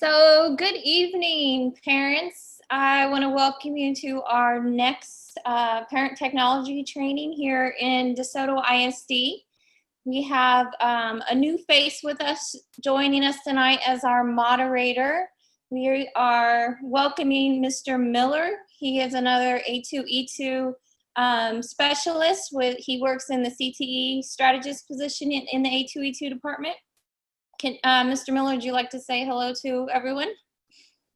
So good evening, parents. I want to welcome you to our next parent technology training here in DeSoto ISD. We have a new face with us joining us tonight as our moderator. We are welcoming Mr. Miller. He is another A2E2 specialist. He works in the CTE strategist position in the A2E2 department. Mr. Miller, would you like to say hello to everyone?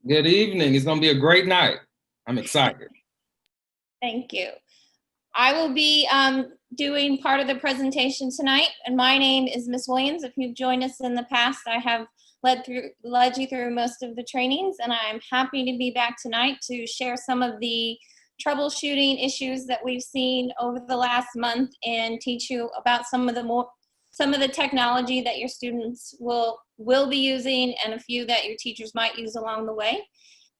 Good evening. It's going to be a great night. I'm excited. Thank you. I will be doing part of the presentation tonight, and my name is Ms. Williams. If you've joined us in the past, I have led you through most of the trainings, and I'm happy to be back tonight to share some of the troubleshooting issues that we've seen over the last month and teach you about some of the technology that your students will be using and a few that your teachers might use along the way.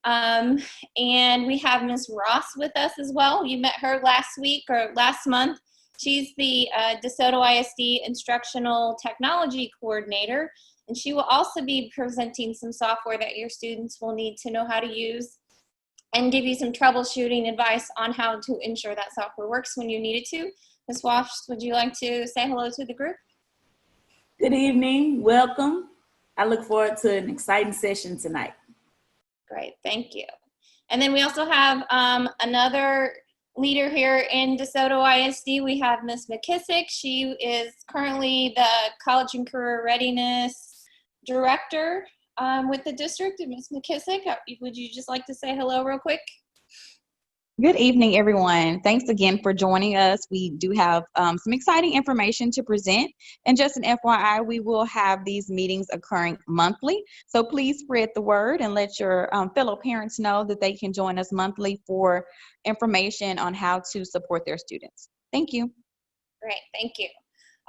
And we have Ms. Ross with us as well. You met her last week or last month. She's the DeSoto ISD Instructional Technology Coordinator, and she will also be presenting some software that your students will need to know how to use and give you some troubleshooting advice on how to ensure that software works when you need it to. Ms. Ross, would you like to say hello to the group? Good evening, welcome. I look forward to an exciting session tonight. Great, thank you. And then we also have another leader here in DeSoto ISD. We have Ms. McKissick. She is currently the College and Career Readiness Director with the district. And Ms. McKissick, would you just like to say hello real quick? Good evening, everyone. Thanks again for joining us. We do have some exciting information to present. And just an FYI, we will have these meetings occurring monthly. So please spread the word and let your fellow parents know that they can join us monthly for information on how to support their students. Thank you. Great, thank you.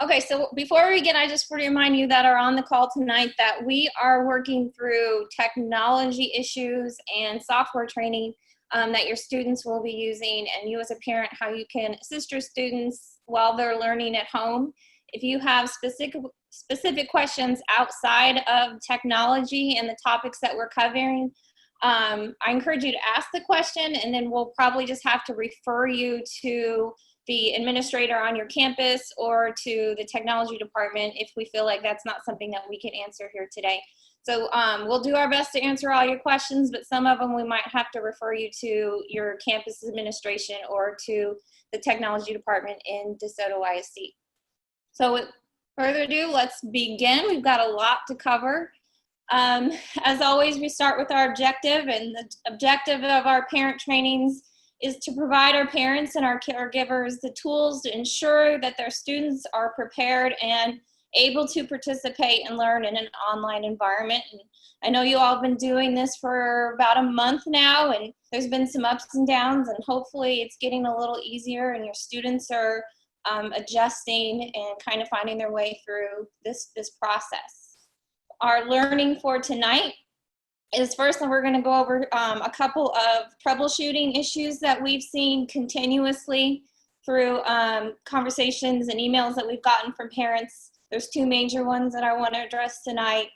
Okay, so before we begin, I just want to remind you that are on the call tonight that we are working through technology issues and software training that your students will be using, and you as a parent, how you can assist your students while they're learning at home. If you have specific questions outside of technology and the topics that we're covering, I encourage you to ask the question, and then we'll probably just have to refer you to the administrator on your campus or to the technology department if we feel like that's not something that we can answer here today. So we'll do our best to answer all your questions, but some of them we might have to refer you to your campus administration or to the technology department in DeSoto ISD. So with further ado, let's begin. We've got a lot to cover. As always, we start with our objective, and the objective of our parent trainings is to provide our parents and our caregivers the tools to ensure that their students are prepared and able to participate and learn in an online environment. And I know you all have been doing this for about a month now, and there's been some ups and downs, and hopefully it's getting a little easier and your students are adjusting and kind of finding their way through this process. Our learning for tonight is first, we're going to go over a couple of troubleshooting issues that we've seen continuously through conversations and emails that we've gotten from parents. There's two major ones that I want to address tonight.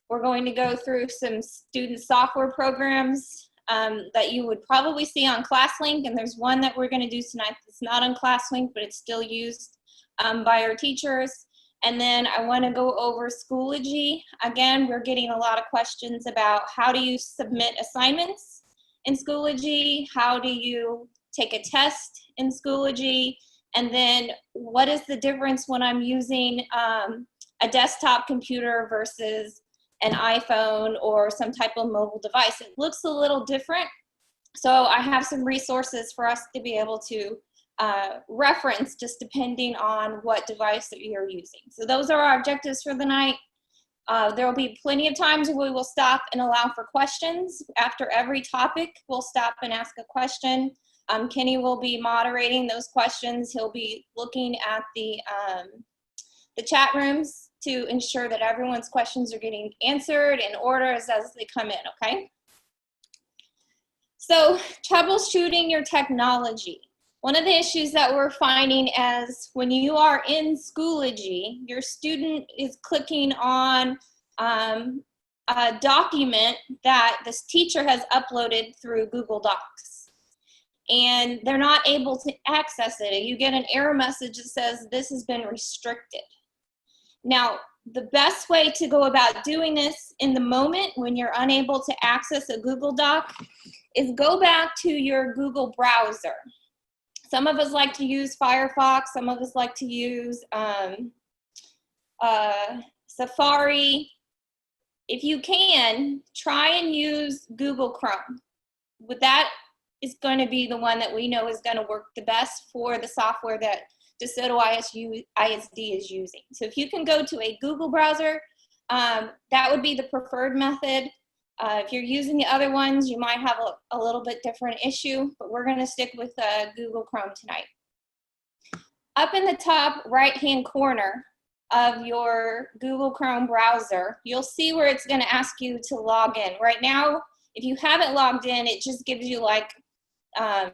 We're going to go through some student software programs that you would probably see on ClassLink, and there's one that we're going to do tonight that's not on ClassLink, but it's still used by our teachers. And then I want to go over Schoology. Again, we're getting a lot of questions about how do you submit assignments in Schoology, how do you take a test in Schoology, and then what is the difference when I'm using a desktop computer versus an iPhone or some type of mobile device. It looks a little different. So I have some resources for us to be able to reference just depending on what device that you're using. So those are our objectives for the night. There will be plenty of times where we will stop and allow for questions. After every topic, we'll stop and ask a question. Kenny will be moderating those questions. He'll be looking at the chat rooms to ensure that everyone's questions are getting answered in order as they come in, okay? So troubleshooting your technology. One of the issues that we're finding is when you are in Schoology, your student is clicking on document that this teacher has uploaded through Google Docs, and they're not able to access it. You get an error message that says this has been restricted. Now, the best way to go about doing this in the moment when you're unable to access a Google Doc is go back to your Google browser. Some of us like to use Firefox, some of us like to use Safari. If you can, try and use Google Chrome. With that is going to be the one that we know is going to work the best for the software that DeSoto ISD is using. So if you can go to a Google browser, that would be the preferred method. If you're using the other ones, you might have a little bit different issue, but we're going to stick with Google Chrome tonight. Up in the top right-hand corner of your Google Chrome browser, you'll see where it's going to ask you to log in. Right now, if you haven't logged in, it just gives you like a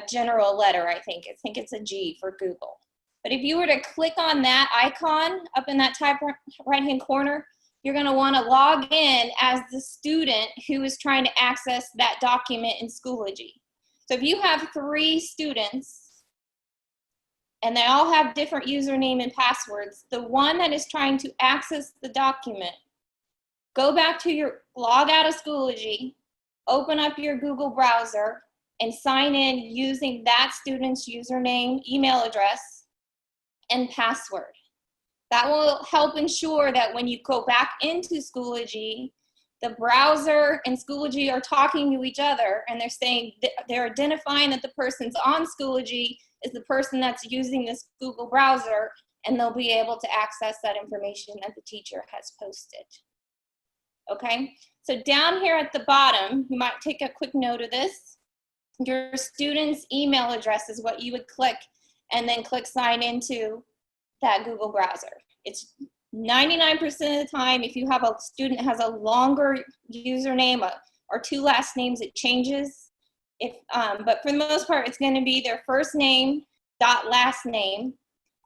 general letter, I think it's a G for Google. But if you were to click on that icon up in that top right-hand corner, you're going to want to log in as the student who is trying to access that document in Schoology. So if you have 3 students and they all have different username and passwords, the one that is trying to access the document, go back to your log out of Schoology, open up your Google browser, and sign in using that student's username, email address, and password. That will help ensure that when you go back into Schoology, the browser and Schoology are talking to each other, and they're saying, they're identifying that the person's on Schoology is the person that's using this Google browser, and they'll be able to access that information that the teacher has posted. Okay, so down here at the bottom, you might take a quick note of this. Your student's email address is what you would click, and then click sign into that Google browser. It's 99% of the time, if you have a student that has a longer username or 2 last names, it changes. But for the most part, it's going to be their first name dot last name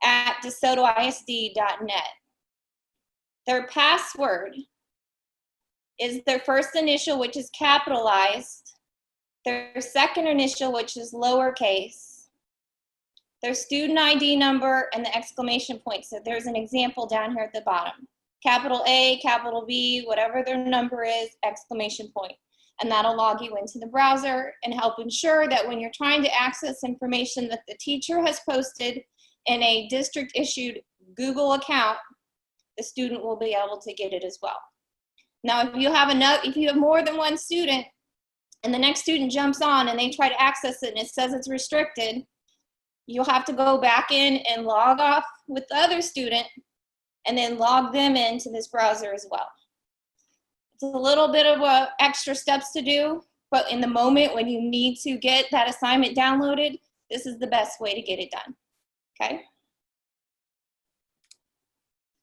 at DeSotoISD.net. Their password is their first initial, which is capitalized, their second initial, which is lowercase, their student ID number, and the exclamation point. So there's an example down here at the bottom. Capital A, capital B, whatever their number is, exclamation point. And that'll log you into the browser and help ensure that when you're trying to access information that the teacher has posted in a district-issued Google account, the student will be able to get it as well. Now, if you have more than one student, and the next student jumps on and they try to access it and it says it's restricted, you'll have to go back in and log off with the other student and then log them into this browser as well. It's a little bit of extra steps to do, but in the moment when you need to get that assignment downloaded, this is the best way to get it done, okay?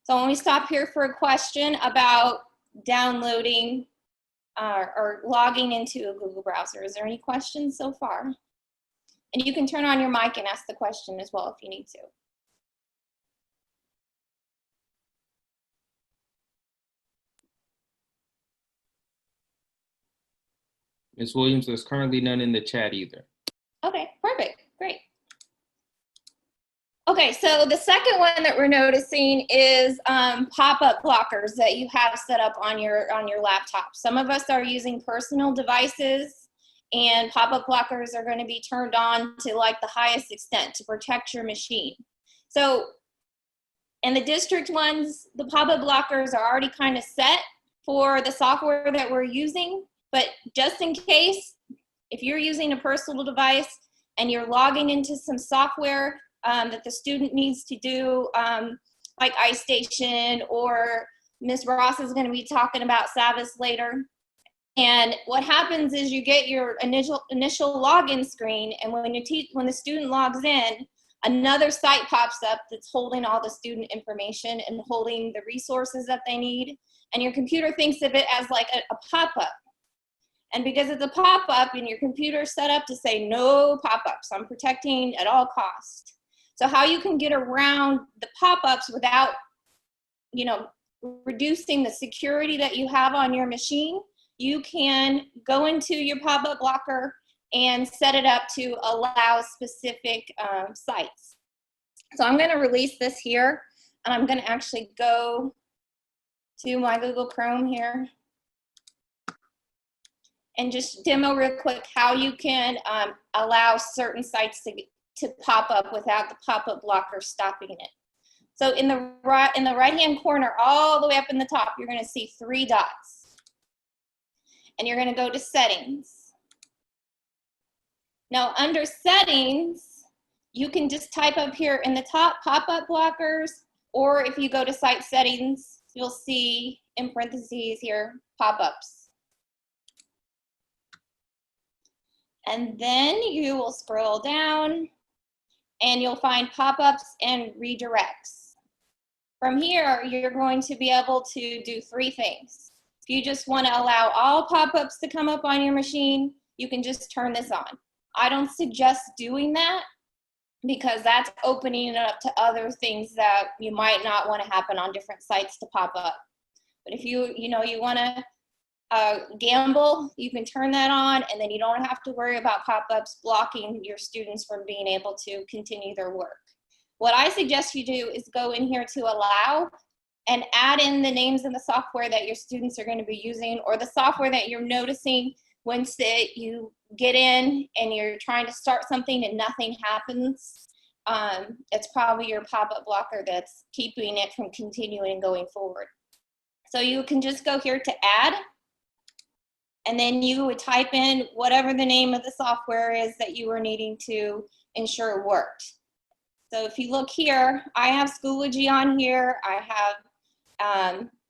So when we stop here for a question about downloading or logging into a Google browser, is there any questions so far? And you can turn on your mic and ask the question as well if you need to. Ms. Williams, there's currently none in the chat either. Okay, perfect, great. Okay, so the second one that we're noticing is pop-up blockers that you have set up on your laptop. Some of us are using personal devices, and pop-up blockers are going to be turned on to like the highest extent to protect your machine. So in the district ones, the pop-up blockers are already kind of set for the software that we're using, but just in case, if you're using a personal device and you're logging into some software that the student needs to do, like iStation, or Ms. Ross is going to be talking about Savvas later. And what happens is you get your initial login screen, and when the student logs in, another site pops up that's holding all the student information and holding the resources that they need, and your computer thinks of it as like a pop-up. And because it's a pop-up and your computer's set up to say no pop-ups, I'm protecting at all costs. So how you can get around the pop-ups without, reducing the security that you have on your machine, you can go into your pop-up blocker and set it up to allow specific sites. So I'm going to release this here, and I'm going to actually go to my Google Chrome here and just demo real quick how you can allow certain sites to pop up without the pop-up blocker stopping it. So in the right-hand corner, all the way up in the top, you're going to see 3 dots. And you're going to go to Settings. Now, under Settings, you can just type up here in the top, pop-up blockers, or if you go to Site Settings, you'll see in parentheses here, pop-ups. And then you will scroll down, and you'll find pop-ups and redirects. From here, you're going to be able to do 3 things. If you just want to allow all pop-ups to come up on your machine, you can just turn this on. I don't suggest doing that because that's opening it up to other things that you might not want to happen on different sites to pop up. But if you want to gamble, you can turn that on, and then you don't have to worry about pop-ups blocking your students from being able to continue their work. What I suggest you do is go in here to allow and add in the names of the software that your students are going to be using, or the software that you're noticing once you get in and you're trying to start something and nothing happens. It's probably your pop-up blocker that's keeping it from continuing going forward. So you can just go here to add, and then you would type in whatever the name of the software is that you are needing to ensure worked. So if you look here, I have Schoology on here. I have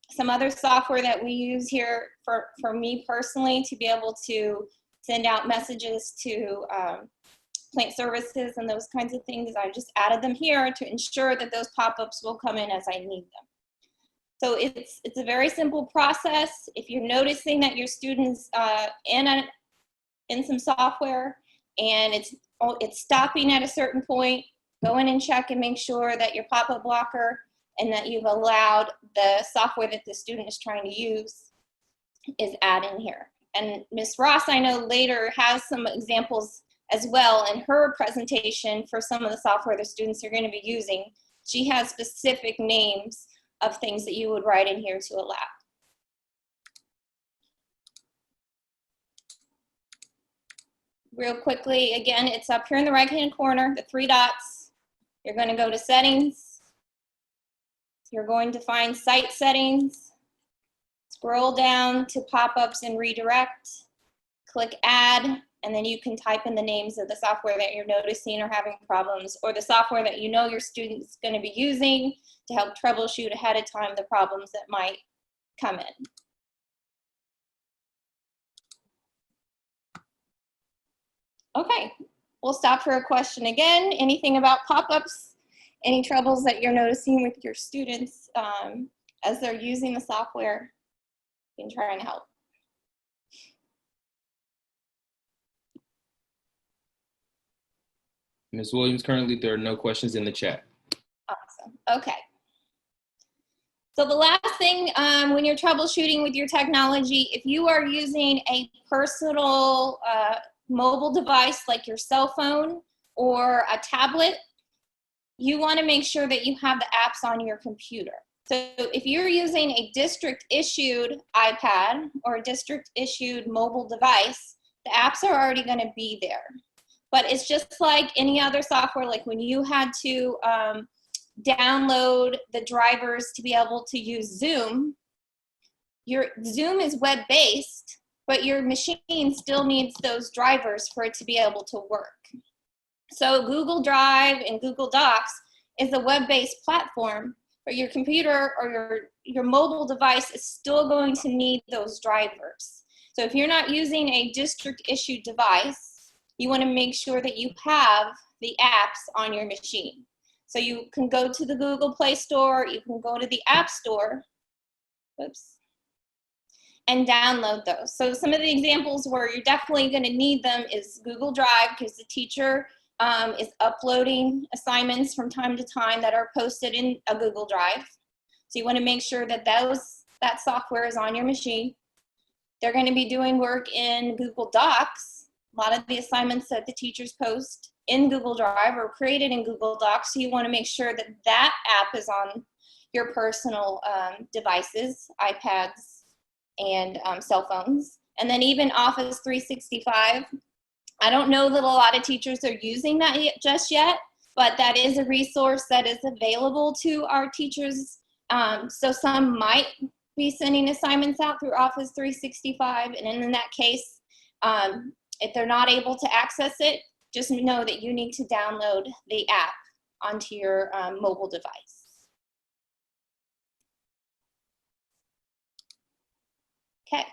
some other software that we use here for me personally to be able to send out messages to plant services and those kinds of things. I just added them here to ensure that those pop-ups will come in as I need them. So it's a very simple process. If you're noticing that your students in some software and it's stopping at a certain point, go in and check and make sure that your pop-up blocker and that you've allowed the software that the student is trying to use is added in here. And Ms. Ross, I know later, has some examples as well in her presentation for some of the software the students are going to be using. She has specific names of things that you would write in here to allow. Real quickly, again, it's up here in the right-hand corner, the 3 dots. You're going to go to Settings. You're going to find Site Settings. Scroll down to Pop-ups and Redirect. Click Add, and then you can type in the names of the software that you're noticing or having problems, or the software that you know your student's going to be using to help troubleshoot ahead of time the problems that might come in. Okay, we'll stop for a question again. Anything about pop-ups? Any troubles that you're noticing with your students as they're using the software? You can try and help. Ms. Williams, currently there are no questions in the chat. Awesome. Okay. So the last thing, when you're troubleshooting with your technology, if you are using a personal mobile device like your cell phone or a tablet, you want to make sure that you have the apps on your computer. So if you're using a district-issued iPad or a district-issued mobile device, the apps are already going to be there. But it's just like any other software, like when you had to download the drivers to be able to use Zoom. Your Zoom is web-based, but your machine still needs those drivers for it to be able to work. So Google Drive and Google Docs is a web-based platform, but your computer or your mobile device is still going to need those drivers. So if you're not using a district-issued device, you want to make sure that you have the apps on your machine. So you can go to the Google Play Store, you can go to the App Store, and download those. So some of the examples where you're definitely going to need them is Google Drive, because the teacher is uploading assignments from time to time that are posted in a Google Drive. So you want to make sure that that software is on your machine. They're going to be doing work in Google Docs. A lot of the assignments that the teachers post in Google Drive are created in Google Docs, so you want to make sure that that app is on your personal devices, iPads, and cell phones. And then even Office 365. I don't know that a lot of teachers are using that just yet, but that is a resource that is available to our teachers. So some might be sending assignments out through Office 365, and in that case, if they're not able to access it, just know that you need to download the app onto your mobile device. Okay,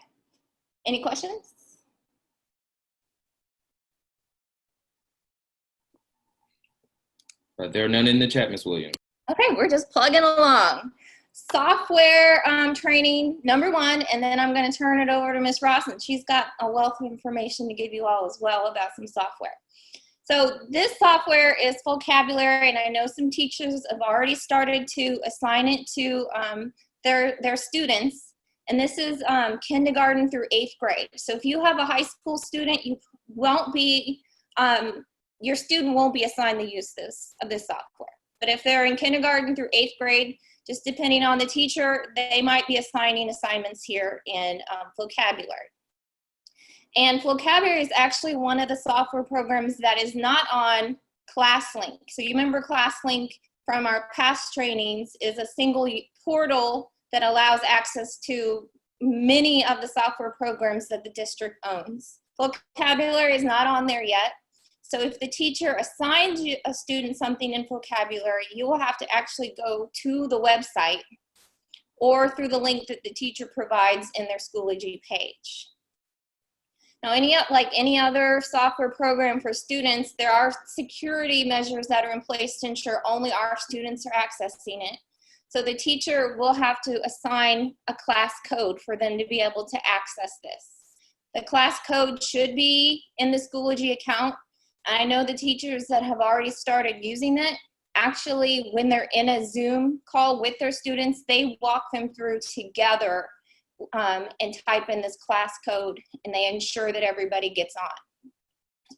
any questions? But there are none in the chat, Ms. Williams. Okay, we're just plugging along. Software training, number one, and then I'm going to turn it over to Ms. Ross, and she's got a wealth of information to give you all as well about some software. So this software is vocabulary, and I know some teachers have already started to assign it to their students, and this is kindergarten through 8th grade. So if you have a high school student, you won't be, your student won't be assigned the use of this software. But if they're in kindergarten through 8th grade, just depending on the teacher, they might be assigning assignments here in vocabulary. And vocabulary is actually one of the software programs that is not on ClassLink. So you remember ClassLink from our past trainings is a single portal that allows access to many of the software programs that the district owns. Vocabulary is not on there yet. So if the teacher assigns a student something in vocabulary, you will have to actually go to the website or through the link that the teacher provides in their Schoology page. Now, like any other software program for students, there are security measures that are in place to ensure only our students are accessing it. So the teacher will have to assign a class code for them to be able to access this. The class code should be in the Schoology account. I know the teachers that have already started using it, actually, when they're in a Zoom call with their students, they walk them through together and type in this class code, and they ensure that everybody gets on.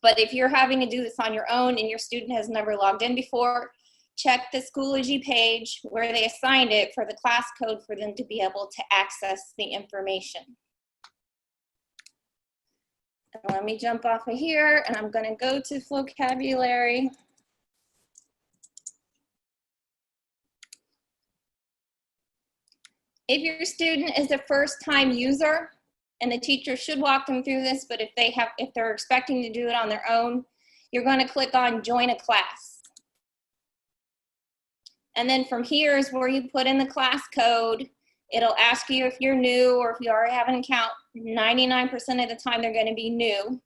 But if you're having to do this on your own and your student has never logged in before, check the Schoology page where they assigned it for the class code for them to be able to access the information. Let me jump off of here, and I'm going to go to vocabulary. If your student is a first-time user, and the teacher should walk them through this, but if they're expecting to do it on their own, you're going to click on Join a Class. And then from here is where you put in the class code. It'll ask you if you're new or if you already have an account. 99% of the time they're going to be new.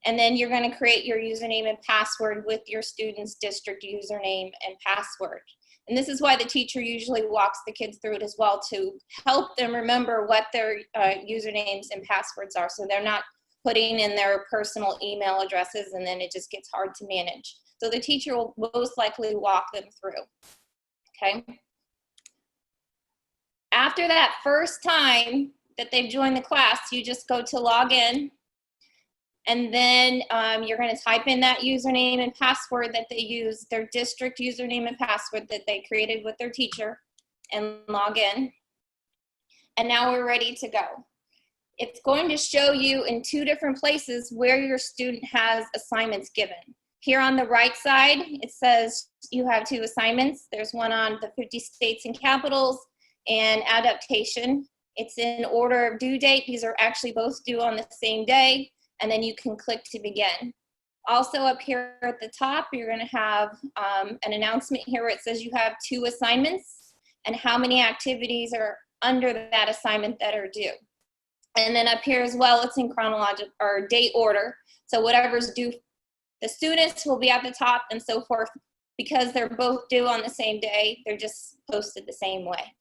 And then you're going to create your username and password with your student's district username and password. And this is why the teacher usually walks the kids through it as well, to help them remember what their usernames and passwords are, so they're not putting in their personal email addresses and then it just gets hard to manage. So the teacher will most likely walk them through, okay? After that first time that they've joined the class, you just go to log in, and then you're going to type in that username and password that they use, their district username and password that they created with their teacher, and log in. And now we're ready to go. It's going to show you in 2 different places where your student has assignments given. Here on the right side, it says you have 2 assignments. There's one on the 50 states and capitals and adaptation. It's in order of due date. These are actually both due on the same day, and then you can click to begin. Also up here at the top, you're going to have an announcement here where it says you have 2 assignments and how many activities are under that assignment that are due. And then up here as well, it's in chronological or date order. So whatever's due, the students will be at the top and so forth. Because they're both due on the same day, they're just posted the same way.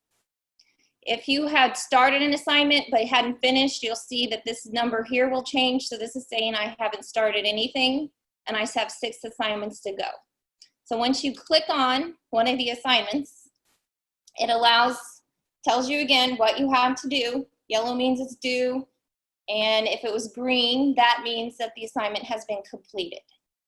If you had started an assignment but hadn't finished, you'll see that this number here will change. So this is saying I haven't started anything and I have 6 assignments to go. So once you click on one of the assignments, It tells you again what you have to do. Yellow means it's due. And if it was green, that means that the assignment has been completed.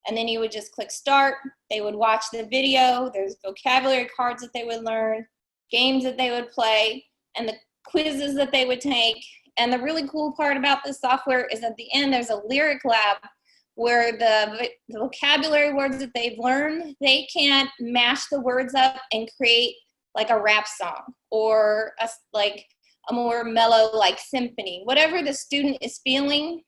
And then you would just click start. They would watch the video. There's vocabulary cards that they would learn, games that they would play, and the quizzes that they would take. And the really cool part about this software is at the end, there's a lyric lab where the vocabulary words that they've learned, they can mash the words up and create like a rap song or like a more mellow like symphony. Whatever the student is feeling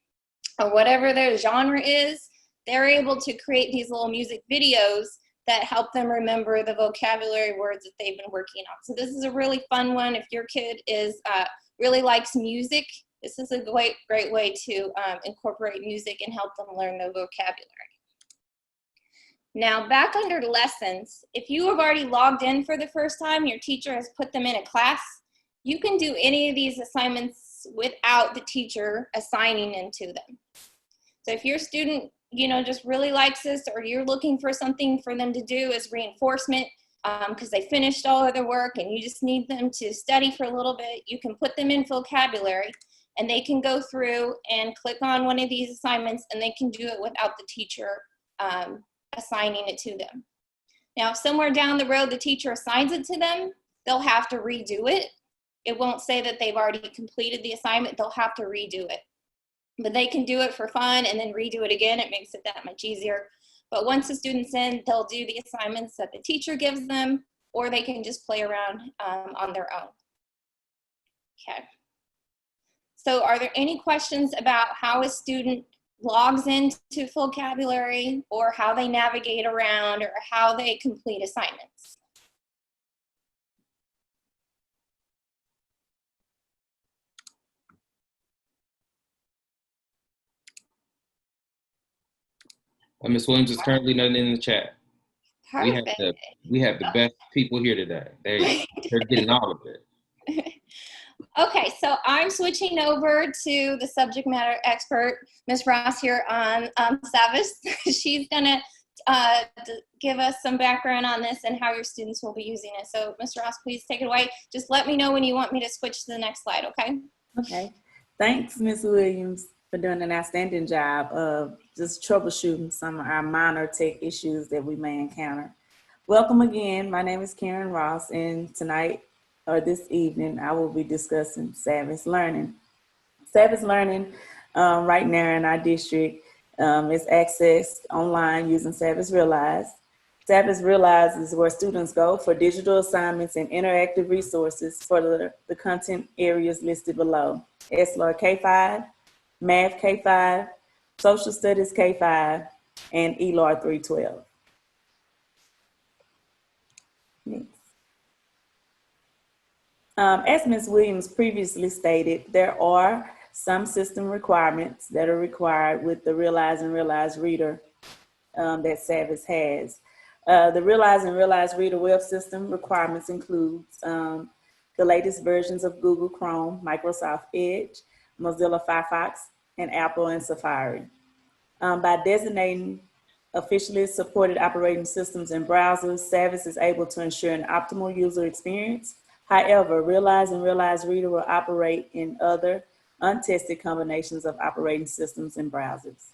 or whatever their genre is, they're able to create these little music videos that help them remember the vocabulary words that they've been working on. So this is a really fun one. If your kid really likes music, this is a great way to incorporate music and help them learn the vocabulary. Now back under lessons, if you have already logged in for the first time, your teacher has put them in a class, you can do any of these assignments without the teacher assigning into them. So if your student, just really likes this, or you're looking for something for them to do as reinforcement because they finished all of their work and you just need them to study for a little bit, you can put them in vocabulary and they can go through and click on one of these assignments and they can do it without the teacher assigning it to them. Now, if somewhere down the road the teacher assigns it to them, they'll have to redo it. It won't say that they've already completed the assignment. They'll have to redo it. But they can do it for fun and then redo it again. It makes it that much easier. But once the student's in, they'll do the assignments that the teacher gives them, or they can just play around on their own. Okay. So are there any questions about how a student logs into vocabulary, or how they navigate around, or how they complete assignments? Ms. Williams is currently nothing in the chat. Perfect. We have the best people here today. They're getting all of it. Okay, so I'm switching over to the subject matter expert, Ms. Ross here on Savvas. She's gonna give us some background on this and how your students will be using it. So Ms. Ross, please take it away. Just let me know when you want me to switch to the next slide, okay? Okay. Thanks, Ms. Williams, for doing an outstanding job of just troubleshooting some of our minor tech issues that we may encounter. Welcome again. My name is Karen Ross, and tonight or this evening, I will be discussing Savvas Learning. Savvas Learning right now in our district is accessed online using Savvas Realize. Savvas Realize is where students go for digital assignments and interactive resources for the content areas listed below. SLR K5, Math K5, Social Studies K5, and ELAR 312. Next. As Ms. Williams previously stated, there are some system requirements that are required with the Realize and Realize Reader that Savvas has. The Realize and Realize Reader web system requirements includes the latest versions of Google Chrome, Microsoft Edge, Mozilla Firefox, and Apple and Safari. By designating officially supported operating systems and browsers, Savvas is able to ensure an optimal user experience. However, Realize and Realize Reader will operate in other untested combinations of operating systems and browsers.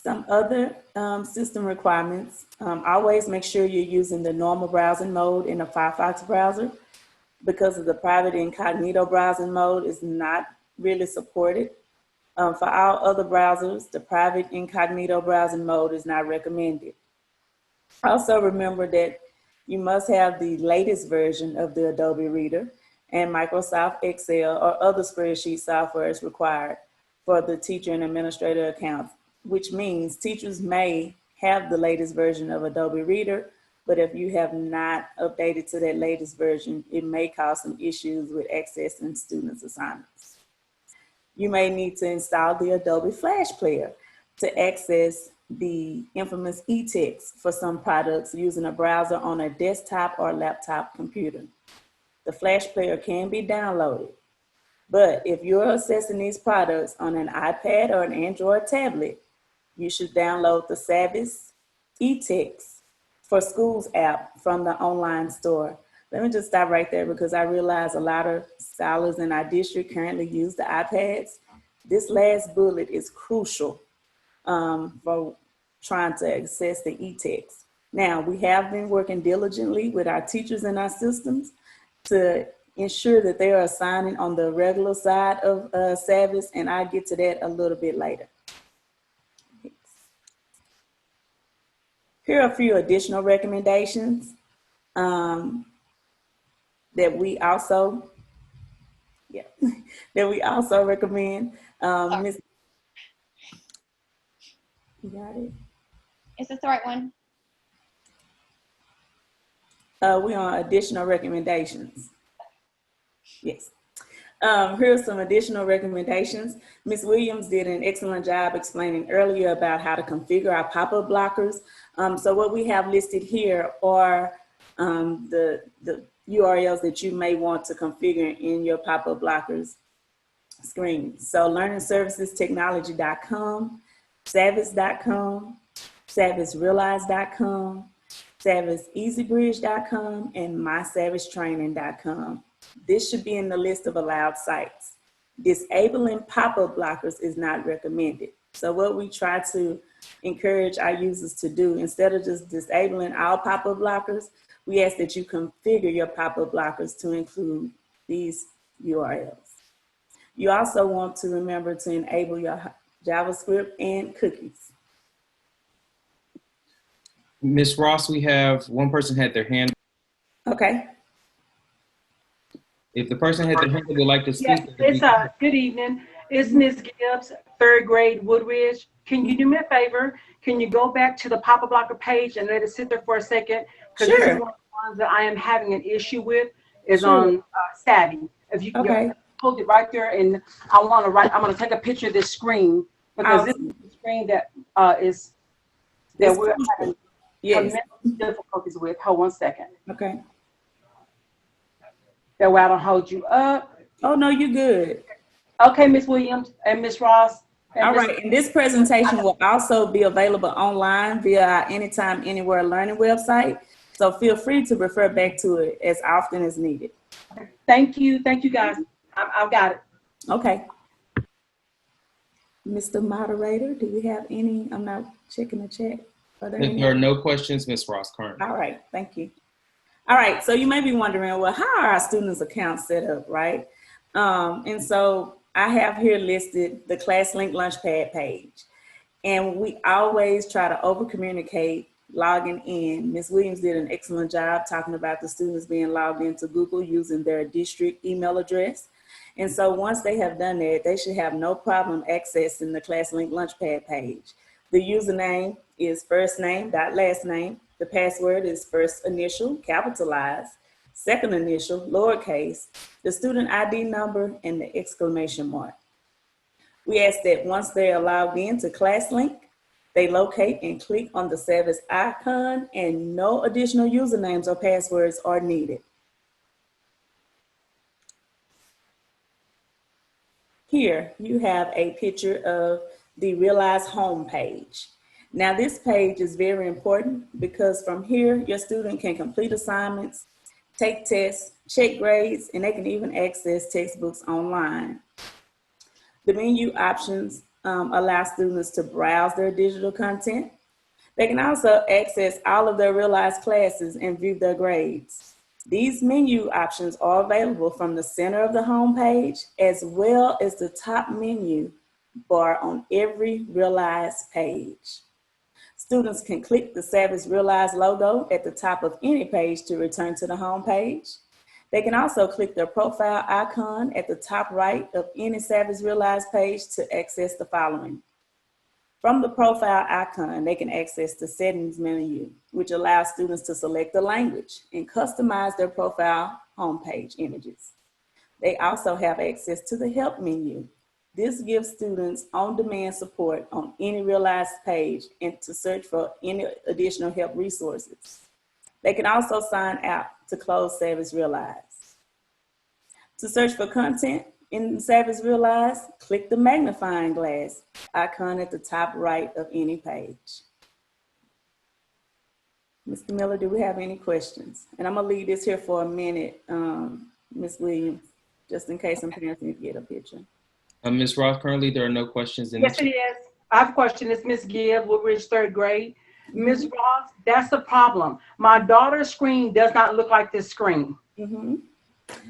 Some other system requirements, always make sure you're using the normal browsing mode in a Firefox browser, because of the private incognito browsing mode is not really supported. For all other browsers, the private incognito browsing mode is not recommended. Also remember that you must have the latest version of the Adobe Reader, and Microsoft Excel or other spreadsheet software is required for the teacher and administrator accounts, which means teachers may have the latest version of Adobe Reader, but if you have not updated to that latest version, it may cause some issues with accessing students' assignments. You may need to install the Adobe Flash Player to access the infamous e-text for some products using a browser on a desktop or laptop computer. The Flash Player can be downloaded, but if you're accessing these products on an iPad or an Android tablet, you should download the Savvas e-text for schools app from the online store. Let me just stop right there because I realize a lot of scholars in our district currently use the iPads. This last bullet is crucial for trying to access the e-text. Now, we have been working diligently with our teachers and our systems to ensure that they are assigning on the regular side of Savvas, and I'll get to that a little bit later. Here are a few additional recommendations that we also, recommend. Miss, you got it? Is this the right one? We on additional recommendations. Yes. Here are some additional recommendations. Ms. Williams did an excellent job explaining earlier about how to configure our pop-up blockers. So what we have listed here are the URLs that you may want to configure in your pop-up blockers screen. So learningservicestechnology.com, savvas.com, savvasrealize.com, savvaseasybridge.com, and mysavvastraining.com. This should be in the list of allowed sites. Disabling pop-up blockers is not recommended. So what we try to encourage our users to do, instead of just disabling all pop-up blockers, we ask that you configure your pop-up blockers to include these URLs. You also want to remember to enable your JavaScript and cookies. Ms. Ross, we have one person had their hand. Okay. If the person had their hand, would like to speak. Yes, it's good evening. It's Ms. Gibbs, third grade Woodridge. Can you do me a favor? Can you go back to the pop-up blocker page and let it sit there for a second? Because this is one of the ones that I am having an issue with is on Savvy. If you can hold it right there, and I'm gonna take a picture of this screen because this is the screen that we're having tremendous difficulties with. Hold 1 second. Okay. That way I don't hold you up. Oh, no, you're good. Okay, Ms. Williams and Ms. Ross. All right, and this presentation will also be available online via our Anytime, Anywhere Learning website. So feel free to refer back to it as often as needed. Thank you guys. I've got it. Okay. Mr. Moderator, do we have any? I'm not checking the chat. If there are no questions, Ms. Ross currently. All right, thank you. All right, so you may be wondering, well, how are our students' accounts set up, right? And so I have here listed the ClassLink Launchpad page. And we always try to over-communicate logging in. Ms. Williams did an excellent job talking about the students being logged into Google using their district email address. And so once they have done that, they should have no problem accessing the ClassLink Launchpad page. The username is first name dot last name. The password is first initial, capitalized, second initial, lowercase, the student ID number, and the exclamation mark. We ask that once they are logged in to ClassLink, they locate and click on the Savvas icon, and no additional usernames or passwords are needed. Here, you have a picture of the Realize home page. Now, this page is very important because from here, your student can complete assignments, take tests, check grades, and they can even access textbooks online. The menu options allow students to browse their digital content. They can also access all of their Realize classes and view their grades. These menu options are available from the center of the home page as well as the top menu bar on every Realize page. Students can click the Savvas Realize logo at the top of any page to return to the home page. They can also click their profile icon at the top right of any Savvas Realize page to access the following. From the profile icon, they can access the settings menu, which allows students to select the language and customize their profile homepage images. They also have access to the help menu. This gives students on-demand support on any Realize page and to search for any additional help resources. They can also sign out to close Savvas Realize. To search for content, in Savvas Realize, click the magnifying glass icon at the top right of any page. Mr. Miller, do we have any questions? And I'm gonna leave this here for a minute, Ms. Williams, just in case some parents need to get a picture. Ms. Roth, currently there are no questions in Yes, the it is. I have a question. It's Miss Gibbs, Woodridge, third grade. Miss Ross, that's the problem. My daughter's screen does not look like this screen.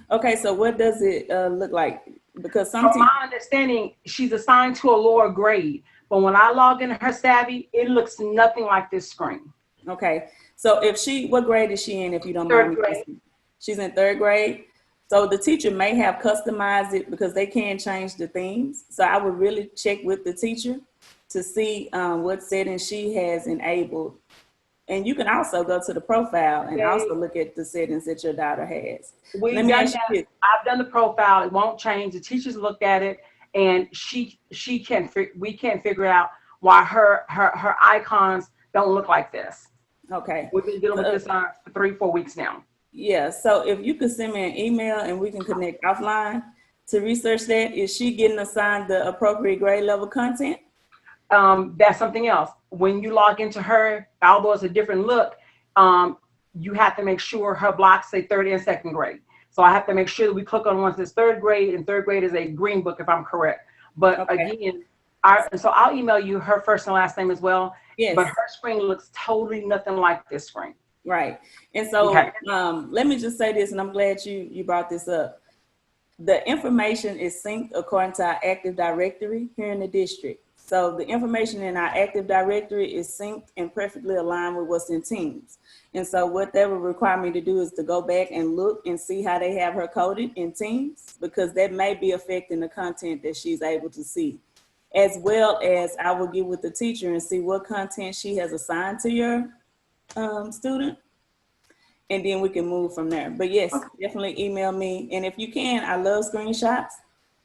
Okay, so what does it look like? Because some From my understanding, she's assigned to a lower grade, but when I log in her Savvy, it looks nothing like this screen. Okay, so if what grade is she in, if you don't mind me asking? She's in third grade. So the teacher may have customized it because they can change the themes. So I would really check with the teacher to see what settings she has enabled. And you can also go to the profile and also look at the settings that your daughter has. Let me ask you this. I've done the profile. It won't change. The teachers looked at it, and we can't figure out why her icons don't look like this. Okay. We've been dealing with this for 3-4 weeks now. Yeah, so if you could send me an email and we can connect offline to research that. Is she getting assigned the appropriate grade level content? That's something else. When you log into her, although it's a different look, you have to make sure her blocks say third and second grade. So I have to make sure that we click on one that says third grade, and third grade is a green book, if I'm correct. But again, so I'll email you her first and last name as well. Yes. But her screen looks totally nothing like this screen. Right. And so let me just say this, and I'm glad you brought this up. The information is synced according to our Active Directory here in the district. So the information in our Active Directory is synced and perfectly aligned with what's in Teams. And so what that would require me to do is to go back and look and see how they have her coded in Teams, because that may be affecting the content that she's able to see. As well as I will get with the teacher and see what content she has assigned to your student. And then we can move from there. But yes, definitely email me. And if you can, I love screenshots.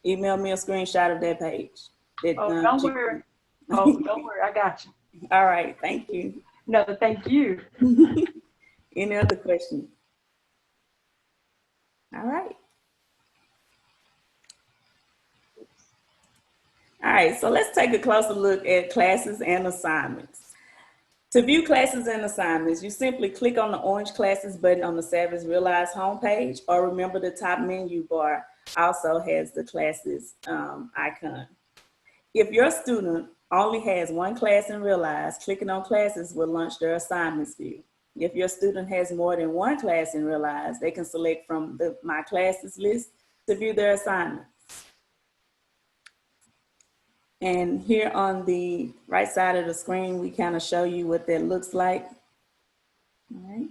Email me a screenshot of that page. Don't worry. Don't worry. I got you. All right. Thank you. No, thank you. Any other questions? All right. All right. So let's take a closer look at classes and assignments. To view classes and assignments, you simply click on the orange classes button on the Savvas Realize homepage, or remember the top menu bar also has the classes icon. If your student only has one class in Realize, clicking on classes will launch their assignments view. If your student has more than one class in Realize, they can select from the My Classes list to view their assignments. And here on the right side of the screen, we kind of show you what that looks like. All right.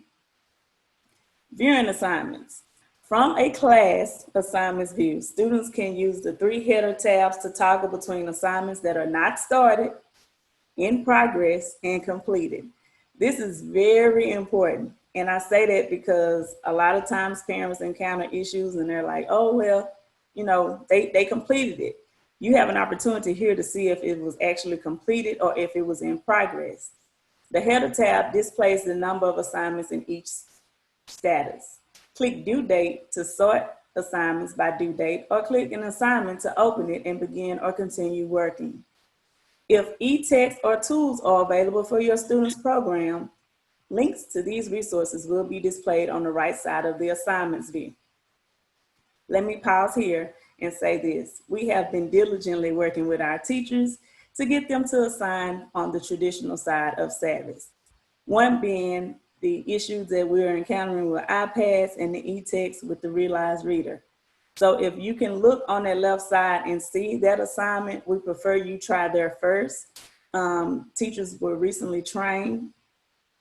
Viewing assignments. From a class assignments view, students can use the 3 header tabs to toggle between assignments that are not started, in progress, and completed. This is very important. And I say that because a lot of times parents encounter issues and they're like, oh, well, you know, they completed it. You have an opportunity here to see if it was actually completed or if it was in progress. The header tab displays the number of assignments in each status. Click due date to sort assignments by due date, or click an assignment to open it and begin or continue working. If e-text or tools are available for your student's program, links to these resources will be displayed on the right side of the assignments view. Let me pause here and say this. We have been diligently working with our teachers to get them to assign on the traditional side of Savvas. One being the issues that we're encountering with iPads and the e-text with the Realize Reader. So if you can look on that left side and see that assignment, we prefer you try there first. Teachers were recently trained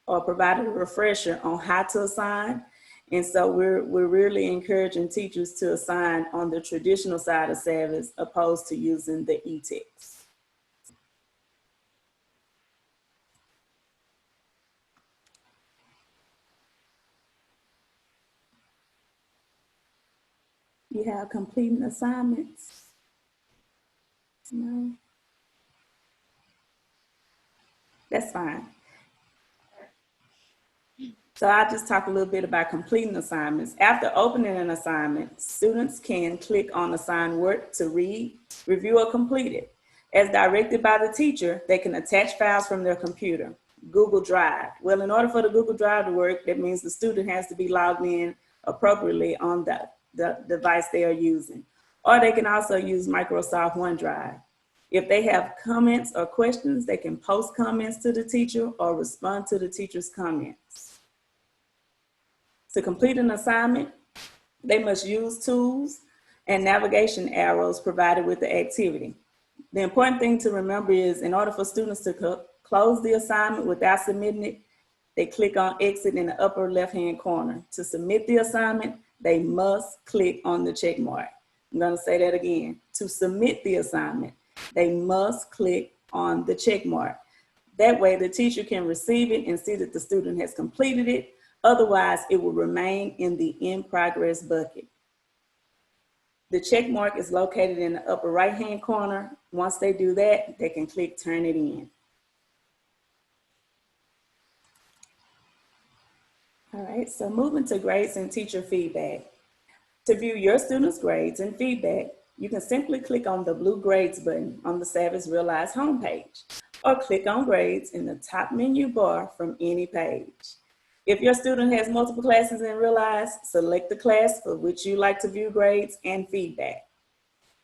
or provided a refresher on how to assign. And so we're really encouraging teachers to assign on the traditional side of Savvas opposed to using the e-text. You have completing assignments? No? That's fine. So I'll just talk a little bit about completing assignments. After opening an assignment, students can click on assigned work to read, review, or complete it. As directed by the teacher, they can attach files from their computer. Google Drive. Well, in order for the Google Drive to work, that means the student has to be logged in appropriately on the device they are using. Or they can also use Microsoft OneDrive. If they have comments or questions, they can post comments to the teacher or respond to the teacher's comments. To complete an assignment, they must use tools and navigation arrows provided with the activity. The important thing to remember is in order for students to close the assignment without submitting it, they click on exit in the upper left-hand corner. To submit the assignment, they must click on the check mark. I'm going to say that again. To submit the assignment, they must click on the check mark. That way the teacher can receive it and see that the student has completed it. Otherwise, it will remain in the in progress bucket. The check mark is located in the upper right-hand corner. Once they do that, they can click turn it in. All right, so moving to grades and teacher feedback. To view your students' grades and feedback, you can simply click on the blue grades button on the Savvas Realize homepage, or click on grades in the top menu bar from any page. If your student has multiple classes in Realize, select the class for which you like to view grades and feedback.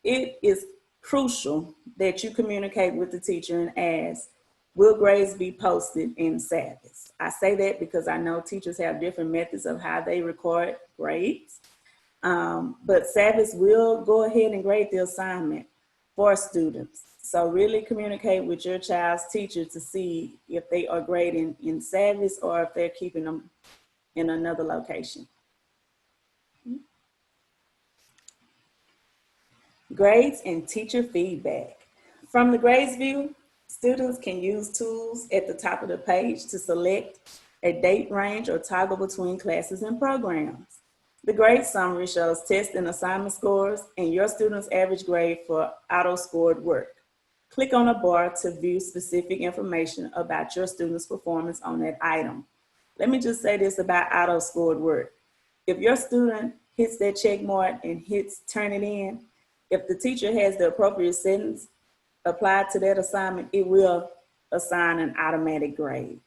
It is crucial that you communicate with the teacher and ask, will grades be posted in Savvas? I say that because I know teachers have different methods of how they record grades. But Savvas will go ahead and grade the assignment for students. So really communicate with your child's teacher to see if they are grading in Savvas or if they're keeping them in another location. Grades and teacher feedback. From the grades view, students can use tools at the top of the page to select a date range or toggle between classes and programs. The grade summary shows test and assignment scores and your student's average grade for auto-scored work. Click on a bar to view specific information about your student's performance on that item. Let me just say this about auto-scored work. If your student hits that check mark and hits turn it in, if the teacher has the appropriate settings applied to that assignment, it will assign an automatic grade.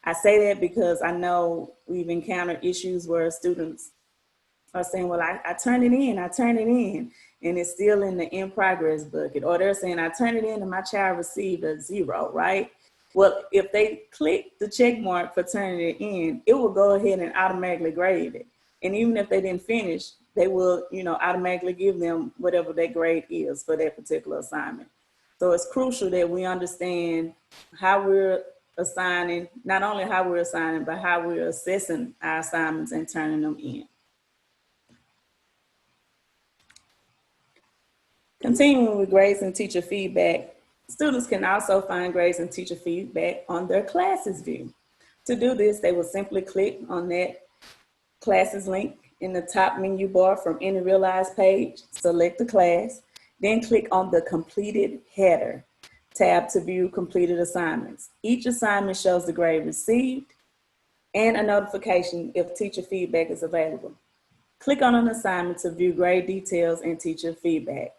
I say that because I know we've encountered issues where students are saying, well, I turn it in, and it's still in the in progress bucket. Or they're saying, I turn it in and my child received a 0, right? Well, if they click the check mark for turning it in, it will go ahead and automatically grade it. And even if they didn't finish, they will, automatically give them whatever their grade is for that particular assignment. So it's crucial that we understand how we're assigning, not only how we're assigning, but how we're assessing our assignments and turning them in. Continuing with grades and teacher feedback, students can also find grades and teacher feedback on their classes view. To do this, they will simply click on that classes link in the top menu bar from any Realize page, select the class, then click on the completed header tab to view completed assignments. Each assignment shows the grade received and a notification if teacher feedback is available. Click on an assignment to view grade details and teacher feedback.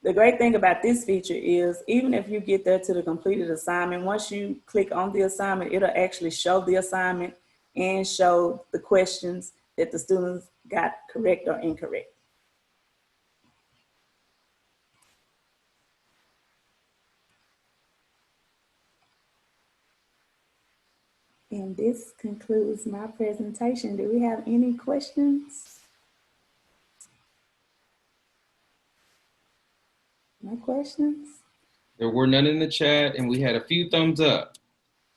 The great thing about this feature is even if you get there to the completed assignment, once you click on the assignment, it'll actually show the assignment and show the questions that the students got correct or incorrect. And this concludes my presentation. Do we have any questions? No questions? There were none in the chat, and we had a few thumbs up.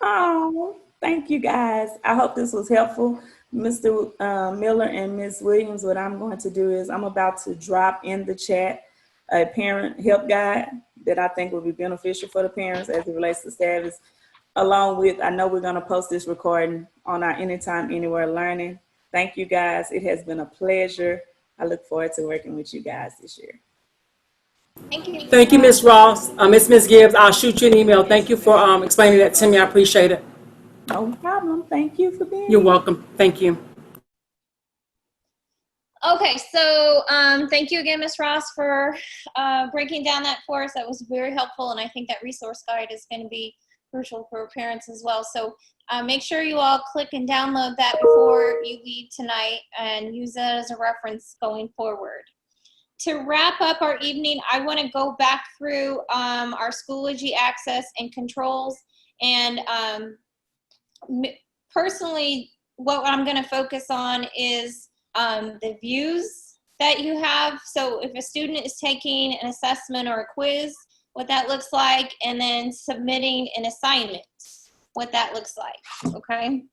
Oh, thank you guys. I hope this was helpful. Mr. Miller and Ms. Williams, what I'm going to do is I'm about to drop in the chat a parent help guide that I think will be beneficial for the parents as it relates to Savvas. Along with, I know we're going to post this recording on our Anytime, Anywhere Learning. Thank you guys. It has been a pleasure. I look forward to working with you guys this year. Thank you. Thank you, Ms. Ross. Ms. Gibbs, I'll shoot you an email. Thank you for explaining that to me. I appreciate it. No problem. Thank you for being You're here. welcome. Thank you. Okay, so thank you again, Ms. Ross, for breaking down that for us. That was very helpful, and I think that resource guide is going to be crucial for parents as well. So make sure you all click and download that before you leave tonight and use that as a reference going forward. To wrap up our evening, I want to go back through our Schoology access and controls. And personally, what I'm going to focus on is the views that you have. So if a student is taking an assessment or a quiz, what that looks like, and then submitting an assignment, what that looks like, okay?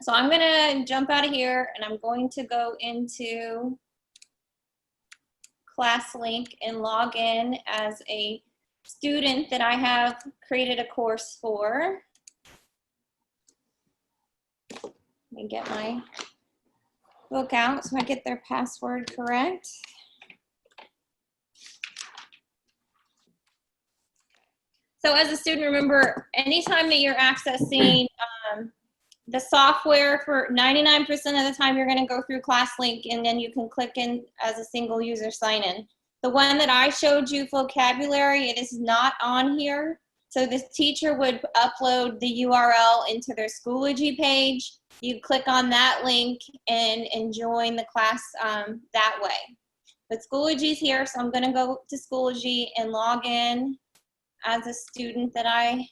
So I'm gonna jump out of here and I'm going to go into ClassLink and log in as a student that I have created a course for. Let me get my book out so I get their password correct. So as a student, remember, anytime that you're accessing the software, for 99% of the time, you're going to go through ClassLink, and then you can click in as a single user sign in. The one that I showed you, vocabulary, it is not on here. So this teacher would upload the URL into their Schoology page. You click on that link and join the class that way. But Schoology's here, so I'm going to go to Schoology and log in as a student that I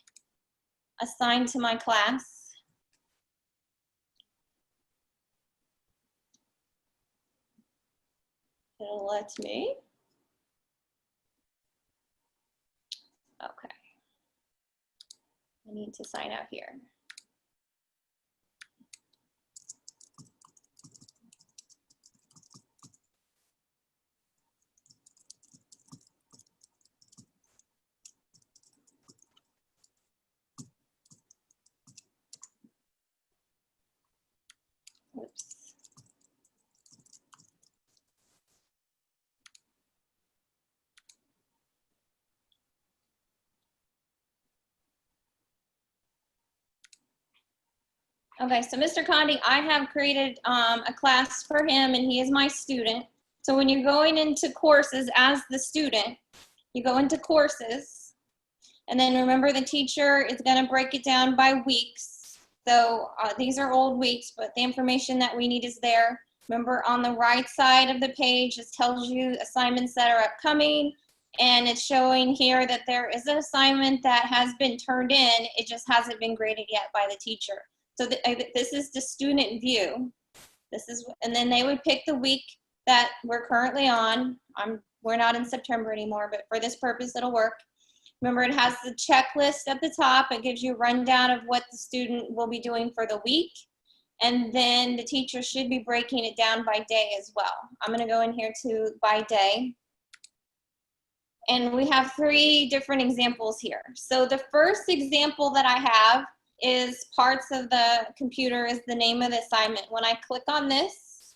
assigned to my class. It'll let me. Okay. I need to sign out here. Oops. Okay, so Mr. Condi, I have created a class for him, and he is my student. So when you're going into courses as the student, you go into courses, and then remember the teacher is going to break it down by weeks. So these are old weeks, but the information that we need is there. Remember, on the right side of the page, it tells you assignments that are upcoming, and it's showing here that there is an assignment that has been turned in. It just hasn't been graded yet by the teacher. So this is the student view. This is, and then they would pick the week that we're currently on. We're not in September anymore, but for this purpose, it'll work. Remember, it has the checklist at the top. It gives you a rundown of what the student will be doing for the week. And then the teacher should be breaking it down by day as well. I'm going to go in here to by day. And we have 3 different examples here. So the first example that I have is parts of the computer is the name of the assignment. When I click on this,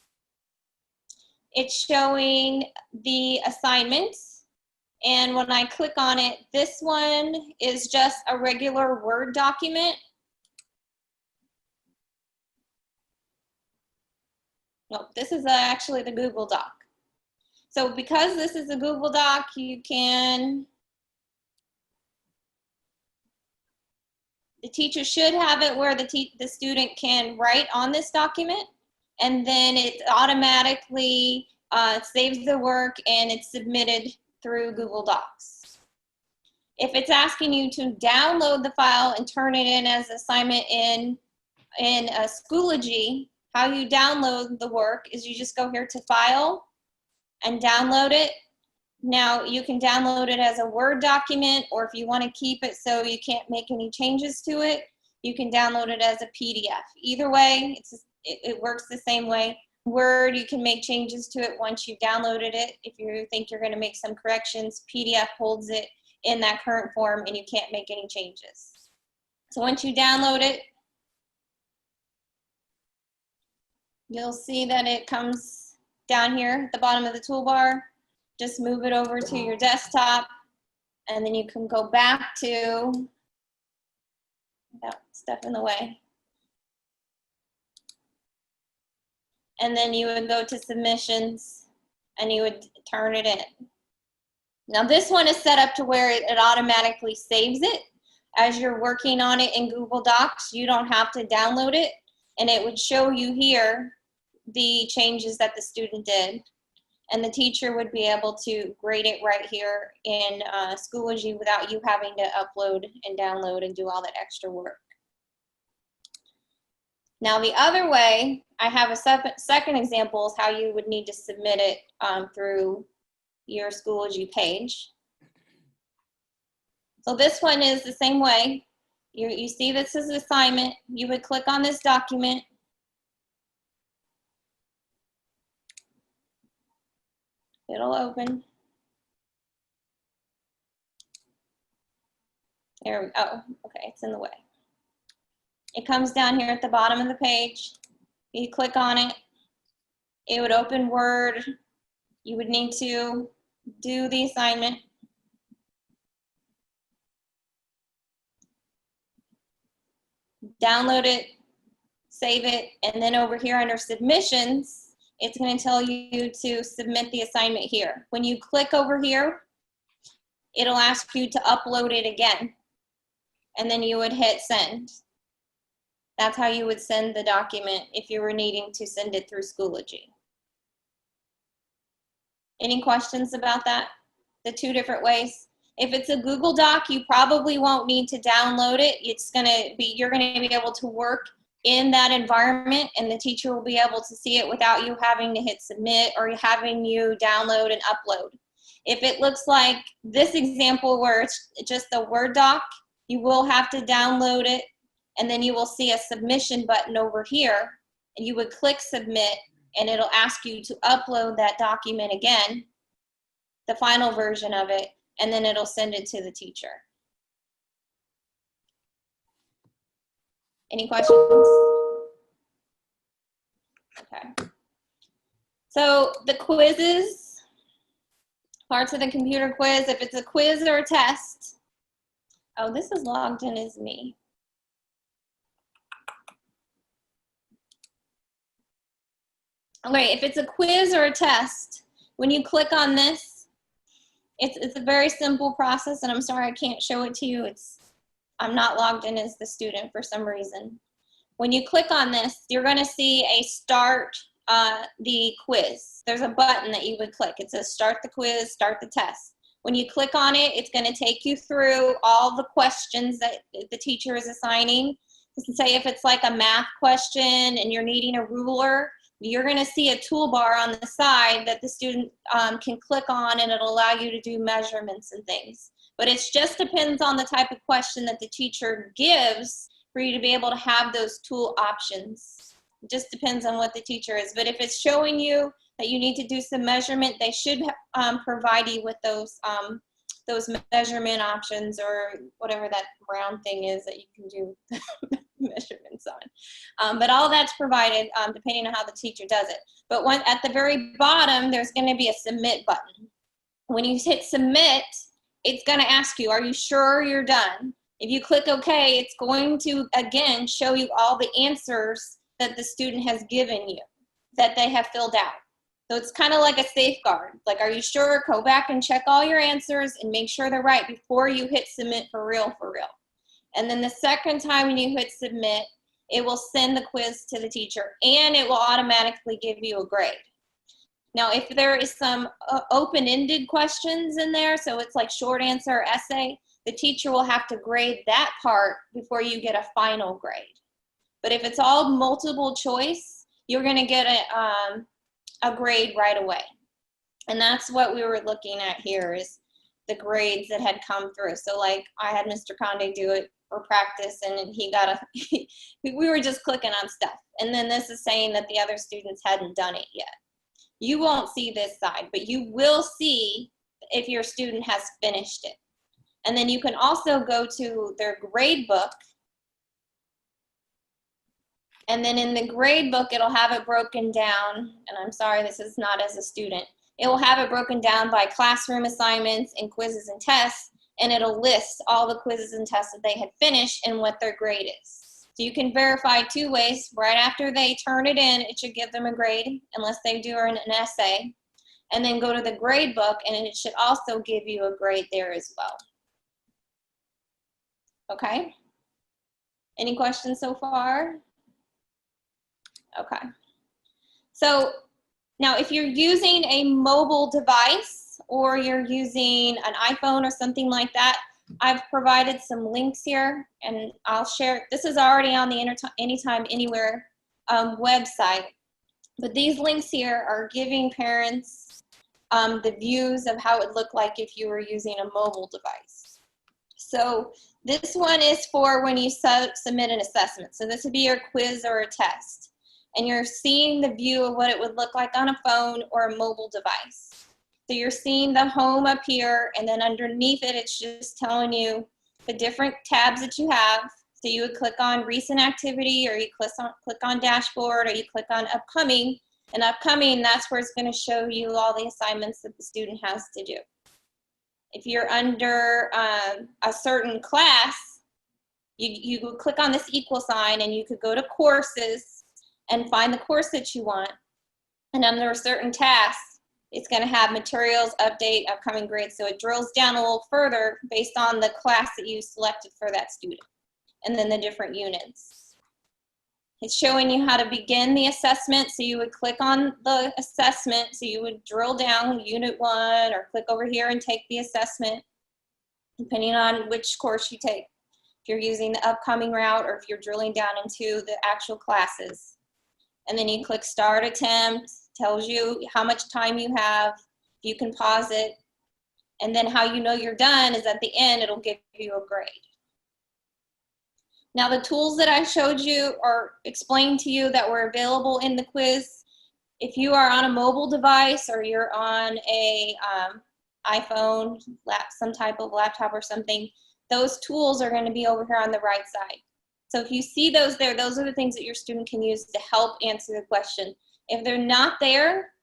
it's showing the assignment. And when I click on it, this one is just a regular Word document. Nope, this is actually the Google Doc. So because this is a Google Doc, you can, the teacher should have it where the student can write on this document, and then it automatically saves the work and it's submitted through Google Docs. If it's asking you to download the file and turn it in as assignment in a Schoology, how you download the work is you just go here to File and download it. Now you can download it as a Word document, or if you want to keep it so you can't make any changes to it, you can download it as a PDF. Either way, it works the same way. Word, you can make changes to it once you've downloaded it. If you think you're going to make some corrections, PDF holds it in that current form and you can't make any changes. So once you download it, you'll see that it comes down here at the bottom of the toolbar. Just move it over to your desktop, and then you can go back to, without step in the way. And then you would go to submissions and you would turn it in. Now this one is set up to where it automatically saves it. As you're working on it in Google Docs, you don't have to download it, and it would show you here the changes that the student did. And the teacher would be able to grade it right here in Schoology without you having to upload and download and do all that extra work. Now the other way, I have a second example is how you would need to submit it through your Schoology page. So this one is the same way. You see this is assignment. You would click on this document. It'll open. There we go. Oh, okay, it's in the way. It comes down here at the bottom of the page. You click on it. It would open Word. You would need to do the assignment. Download it, save it, and then over here under submissions, it's going to tell you to submit the assignment here. When you click over here, it'll ask you to upload it again, and then you would hit send. That's how you would send the document if you were needing to send it through Schoology. Any questions about that? The two different ways? If it's a Google Doc, you probably won't need to download it. You're going to be able to work in that environment, and the teacher will be able to see it without you having to hit submit or having you download and upload. If it looks like this example where it's just a Word doc, you will have to download it, and then you will see a submission button over here, and you would click submit, and it'll ask you to upload that document again, the final version of it, and then it'll send it to the teacher. Any questions? Okay. So the quizzes, parts of the computer quiz, if it's a quiz or a test, oh, this is logged in as me. Okay, if it's a quiz or a test, when you click on this, it's a very simple process, and I'm sorry I can't show it to you. I'm not logged in as the student for some reason. When you click on this, you're going to see a start the quiz. There's a button that you would click. It says start the quiz, start the test. When you click on it, it's going to take you through all the questions that the teacher is assigning. Say if it's like a math question and you're needing a ruler, you're going to see a toolbar on the side that the student can click on, and it'll allow you to do measurements and things. But it just depends on the type of question that the teacher gives for you to be able to have those tool options. It just depends on what the teacher is. But if it's showing you that you need to do some measurement, they should provide you with those measurement options, or whatever that round thing is that you can do measurements on. But all that's provided depending on how the teacher does it. But at the very bottom, there's going to be a submit button. When you hit submit, it's going to ask you, are you sure you're done? If you click OK, it's going to, again, show you all the answers that the student has given you, that they have filled out. So it's kind of like a safeguard. Like, are you sure? Go back and check all your answers and make sure they're right before you hit submit for real, for real. And then the second time when you hit submit, it will send the quiz to the teacher, and it will automatically give you a grade. Now, if there is some open-ended questions in there, so it's like short answer or essay, the teacher will have to grade that part before you get a final grade. But if it's all multiple choice, you're going to get a grade right away. And that's what we were looking at here, is the grades that had come through. So like I had Mr. Conde do it for practice, and he got we were just clicking on stuff. And then this is saying that the other students hadn't done it yet. You won't see this side, but you will see if your student has finished it. And then you can also go to their grade book. And then in the grade book, it'll have it broken down. And I'm sorry, this is not as a student. It will have it broken down by classroom assignments and quizzes and tests. And it'll list all the quizzes and tests that they had finished and what their grade is. So you can verify 2 ways. Right after they turn it in, it should give them a grade, unless they do an essay. And then go to the grade book, and it should also give you a grade there as well. Okay? Any questions so far? Okay. So now if you're using a mobile device or you're using an iPhone or something like that, I've provided some links here, and I'll share. This is already on the Anytime Anywhere website, but these links here are giving parents the views of how it would look like if you were using a mobile device. So this one is for when you submit an assessment. So this would be your quiz or a test, and you're seeing the view of what it would look like on a phone or a mobile device. So you're seeing the home up here, and then underneath it, it's just telling you the different tabs that you have. So you would click on recent activity, or you click on dashboard, or you click on upcoming. And upcoming, that's where it's going to show you all the assignments that the student has to do. If you're under a certain class, you would click on this equal sign, and you could go to courses and find the course that you want. And under certain tasks, it's going to have materials, update, upcoming grades. So it drills down a little further based on the class that you selected for that student, and then the different units. It's showing you how to begin the assessment. So you would click on the assessment. So you would drill down unit 1, or click over here and take the assessment, depending on which course you take. If you're using the upcoming route, or if you're drilling down into the actual classes. And then you click start attempt, tells you how much time you have, you can pause it, and then how you know you're done is at the end, it'll give you a grade. Now the tools that I showed you or explained to you that were available in the quiz, if you are on a mobile device or you're on a iPhone, some type of laptop or something, those tools are going to be over here on the right side. So if you see those there, those are the things that your student can use to help answer the question. If they're not there,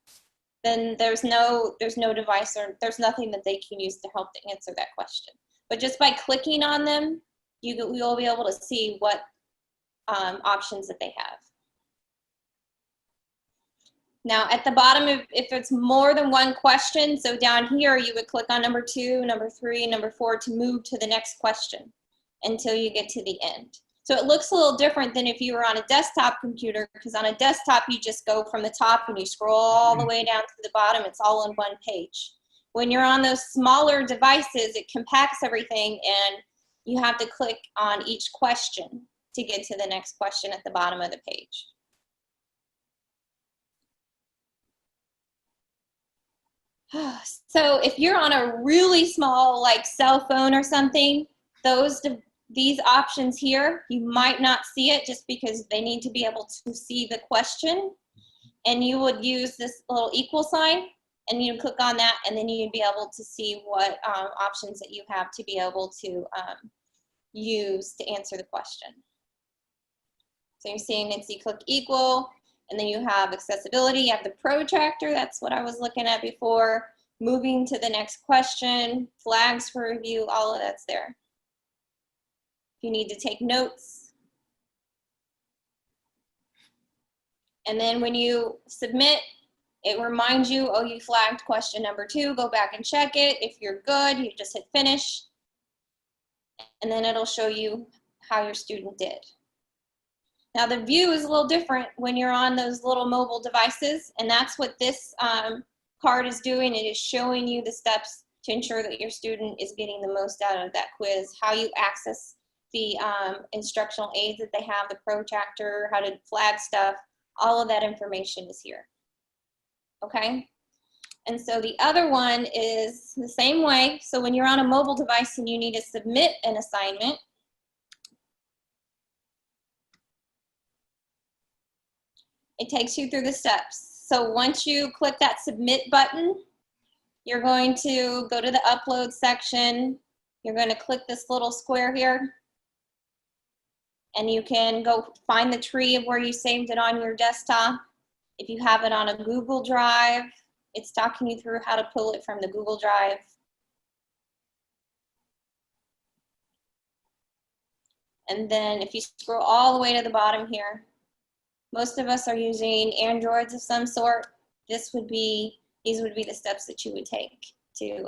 then there's no device, or there's nothing that they can use to help to answer that question. But just by clicking on them, you'll be able to see what options that they have. Now at the bottom, if it's more than one question, so down here you would click on number 2, number 3, number 4 to move to the next question until you get to the end. So it looks a little different than if you were on a desktop computer, because on a desktop you just go from the top and you scroll all the way down to the bottom. It's all in one page. When you're on those smaller devices, it compacts everything, and you have to click on each question to get to the next question at the bottom of the page. So if you're on a really small, like cell phone or something, these options here, you might not see it just because they need to be able to see the question. And you would use this little equal sign, and you click on that, and then you'd be able to see what options that you have to be able to use to answer the question. So you're seeing it's you click equal, and then you have accessibility, you have the protractor, that's what I was looking at before, moving to the next question, flags for review, all of that's there. If you need to take notes. And then when you submit, it reminds you, oh, you flagged question number 2, go back and check it. If you're good, you just hit finish. And then it'll show you how your student did. Now the view is a little different when you're on those little mobile devices, and that's what this card is doing. It is showing you the steps to ensure that your student is getting the most out of that quiz, how you access the instructional aids that they have, the protractor, how to flag stuff, all of that information is here. Okay? And so the other one is the same way. So when you're on a mobile device and you need to submit an assignment, it takes you through the steps. So once you click that submit button, you're going to go to the upload section. You're going to click this little square here, and you can go find the tree of where you saved it on your desktop. If you have it on a Google Drive, it's talking you through how to pull it from the Google Drive. And then if you scroll all the way to the bottom here, most of us are using Androids of some sort. These would be the steps that you would take to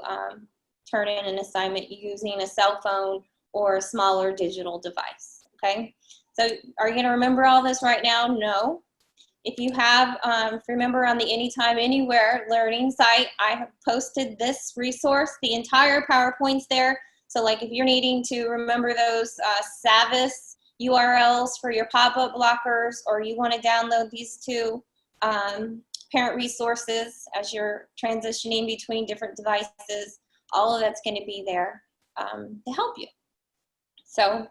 turn in an assignment using a cell phone or a smaller digital device, okay? So are you gonna remember all this right now? No. If you have, remember on the Anytime, Anywhere learning site, I have posted this resource, the entire PowerPoint's there. So like if you're needing to remember those Savvas URLs for your pop-up blockers, or you wanna download these two parent resources as you're transitioning between different devices, all of that's gonna be there to help you. So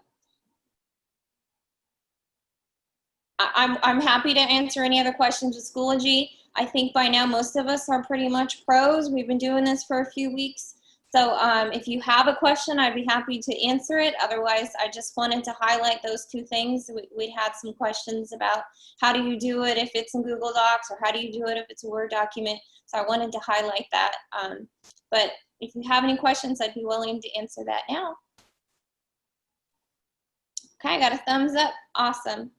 I'm happy to answer any other questions with Schoology. I think by now most of us are pretty much pros. We've been doing this for a few weeks. So if you have a question, I'd be happy to answer it. Otherwise, I just wanted to highlight those two things. We had some questions about how do you do it if it's in Google Docs, or how do you do it if it's a Word document. So I wanted to highlight that. But if you have any questions, I'd be willing to answer that now. Okay, I got a thumbs up. Awesome.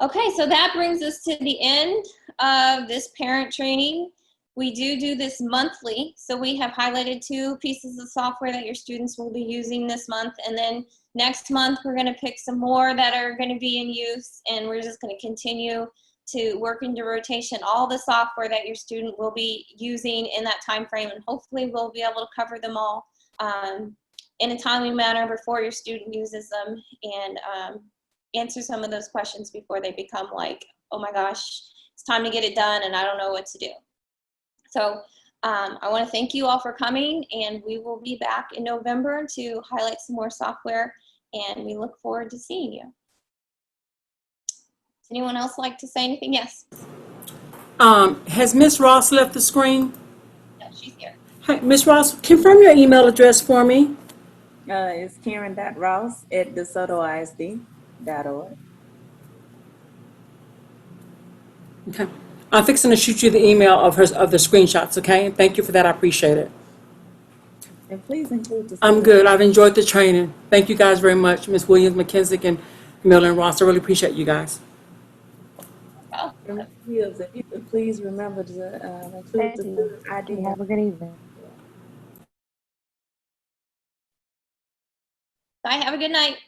Okay, so that brings us to the end of this parent training. We do this monthly, so we have highlighted 2 pieces of software that your students will be using this month, and then next month we're going to pick some more that are going to be in use, and we're just going to continue to work into rotation all the software that your student will be using in that time frame, and hopefully we'll be able to cover them all in a timely manner before your student uses them, and answer some of those questions before they become like, oh my gosh, it's time to get it done and I don't know what to do. So I want to thank you all for coming, and we will be back in November to highlight some more software, and we look forward to seeing you. Does anyone else like to say anything? Yes. Has Miss Ross left the screen? No, she's here. Hi, Miss Ross, confirm your email address for me. It's Karen.Ross@DeSotoISD.org. Okay. I'm fixing to shoot you the email of the screenshots, okay? Thank you for that. I appreciate it. And please include the. I'm good. I've enjoyed the training. Thank you guys very much, Ms. Williams, McKenzie, and Miller and Ross. I really appreciate you guys. Oh. If you could please remember to include the ID. Have a good evening. Bye. Have a good night.